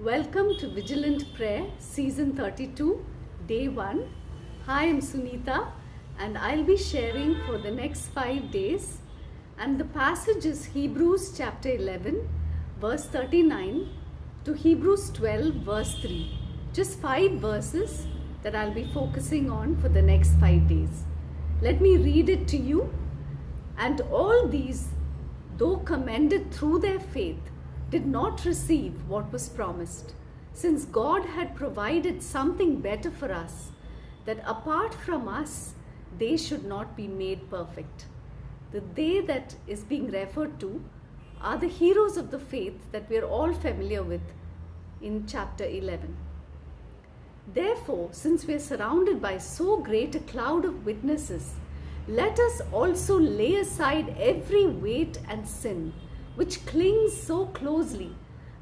Welcome to Vigilant Prayer, Season 32, Day 1. Hi, I'm Sunita and I'll be sharing for the next 5 days. And the passage is Hebrews chapter 11, verse 39 to Hebrews 12, verse 3. Just 5 verses that I'll be focusing on for the next 5 days. Let me read it to you. And all these, though commended through their faith, did not receive what was promised, since God had provided something better for us, that apart from us, they should not be made perfect. The they that is being referred to are the heroes of the faith that we are all familiar with in chapter 11. Therefore, since we are surrounded by so great a cloud of witnesses, let us also lay aside every weight and sin which clings so closely,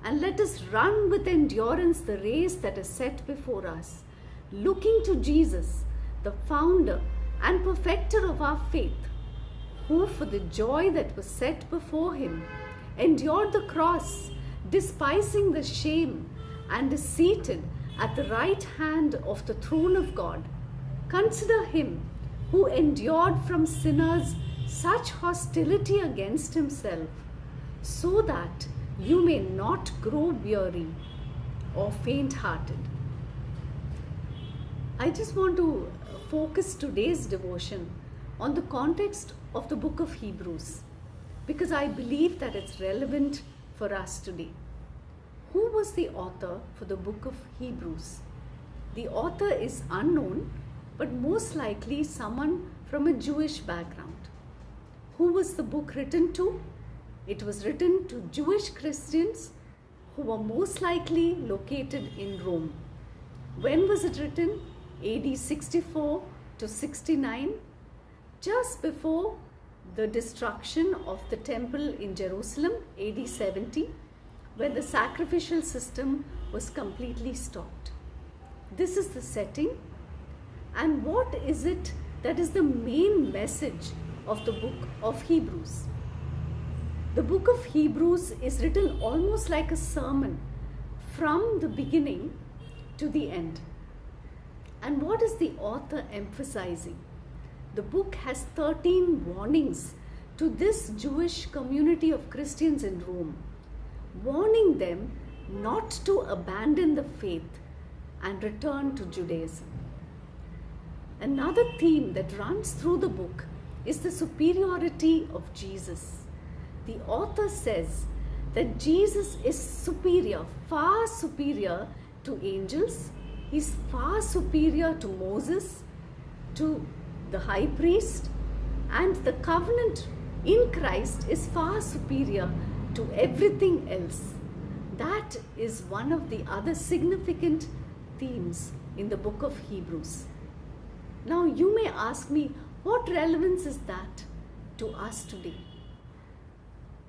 and let us run with endurance the race that is set before us, looking to Jesus, the founder and perfecter of our faith, who for the joy that was set before him endured the cross, despising the shame, and is seated at the right hand of the throne of God. Consider him who endured from sinners such hostility against himself, so that you may not grow weary or faint-hearted. I just want to focus today's devotion on the context of the book of Hebrews, because I believe that it's relevant for us today. Who was the author for the book of Hebrews? The author is unknown, but most likely someone from a Jewish background. Who was the book written to? It was written to Jewish Christians who were most likely located in Rome. When was it written? AD 64 to 69, just before the destruction of the temple in Jerusalem, AD 70, where the sacrificial system was completely stopped. This is the setting. And what is it that is the main message of the book of Hebrews? The book of Hebrews is written almost like a sermon from the beginning to the end. And what is the author emphasizing? The book has 13 warnings to this Jewish community of Christians in Rome, warning them not to abandon the faith and return to Judaism. Another theme that runs through the book is the superiority of Jesus. The author says that Jesus is superior, far superior to angels. He's far superior to Moses, to the high priest, and the covenant in Christ is far superior to everything else. That is one of the other significant themes in the book of Hebrews. Now you may ask me, what relevance is that to us today?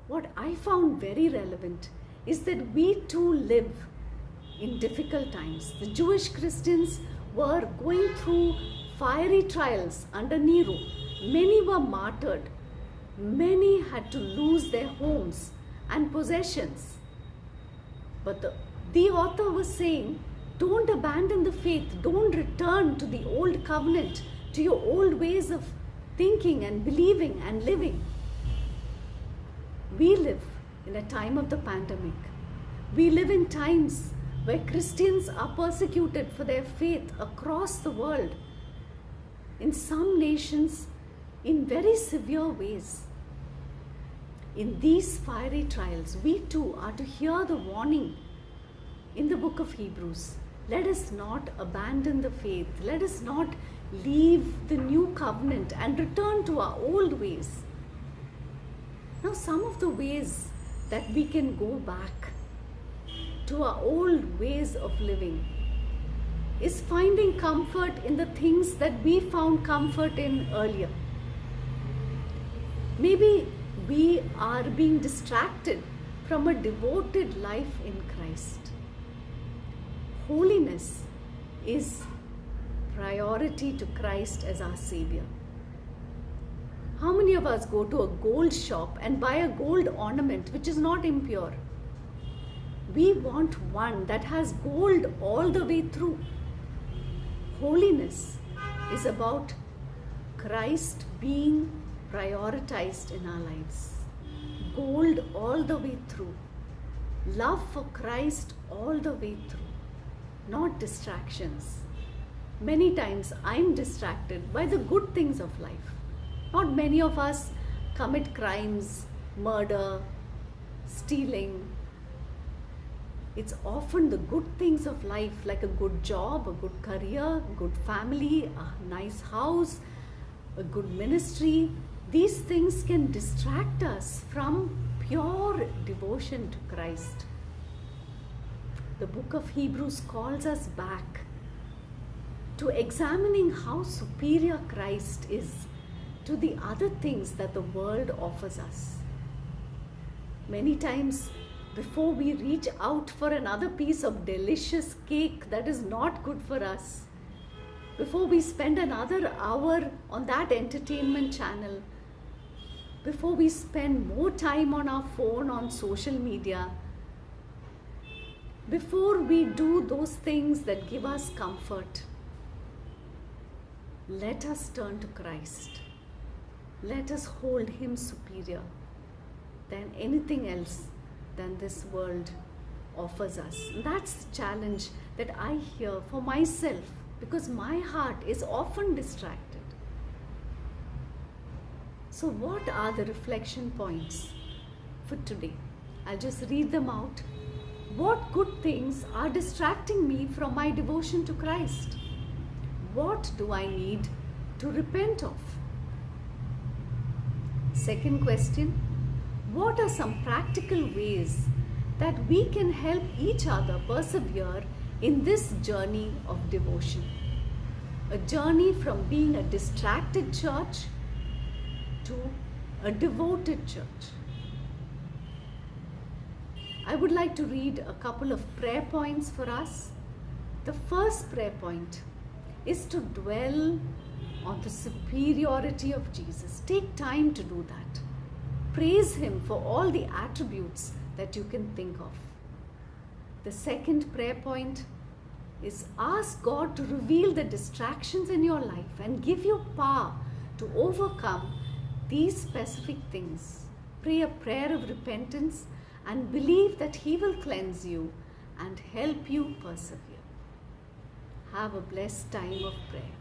What I found very relevant is that we too live in difficult times. The Jewish Christians were going through fiery trials under Nero. Many were martyred. Many had to lose their homes and possessions. But the author was saying, don't abandon the faith. Don't return to the old covenant, to your old ways of thinking and believing and living. We live in a time of the pandemic. We live in times where Christians are persecuted for their faith across the world. In some nations, in very severe ways. In these fiery trials, we too are to hear the warning in the book of Hebrews. Let us not abandon the faith. Let us not leave the new covenant and return to our old ways. Now, some of the ways that we can go back to our old ways of living is finding comfort in the things that we found comfort in earlier. Maybe we are being distracted from a devoted life in Christ. Holiness is priority to Christ as our Savior. How many of us go to a gold shop and buy a gold ornament which is not impure? We want one that has gold all the way through. Holiness is about Christ being prioritized in our lives. Gold all the way through. Love for Christ all the way through. Not distractions. Many times I'm distracted by the good things of life. Not many of us commit crimes, murder, stealing. It's often the good things of life, like a good job, a good career, a good family, a nice house, a good ministry. These things can distract us from pure devotion to Christ. The book of Hebrews calls us back to examining how superior Christ is to the other things that the world offers us. Many times, before we reach out for another piece of delicious cake that is not good for us, before we spend another hour on that entertainment channel, before we spend more time on our phone, on social media, before we do those things that give us comfort, let us turn to Christ. Let us hold Him superior than anything else than this world offers us. And that's the challenge that I hear for myself, because my heart is often distracted. So what are the reflection points for today? I'll just read them out. What good things are distracting me from my devotion to Christ? What do I need to repent of? Second question, what are some practical ways that we can help each other persevere in this journey of devotion? A journey from being a distracted church to a devoted church. I would like to read a couple of prayer points for us. The first prayer point is to dwell on the superiority of Jesus. Take time to do that. Praise Him for all the attributes that you can think of. The second prayer point is ask God to reveal the distractions in your life and give you power to overcome these specific things. Pray a prayer of repentance and believe that He will cleanse you and help you persevere. Have a blessed time of prayer.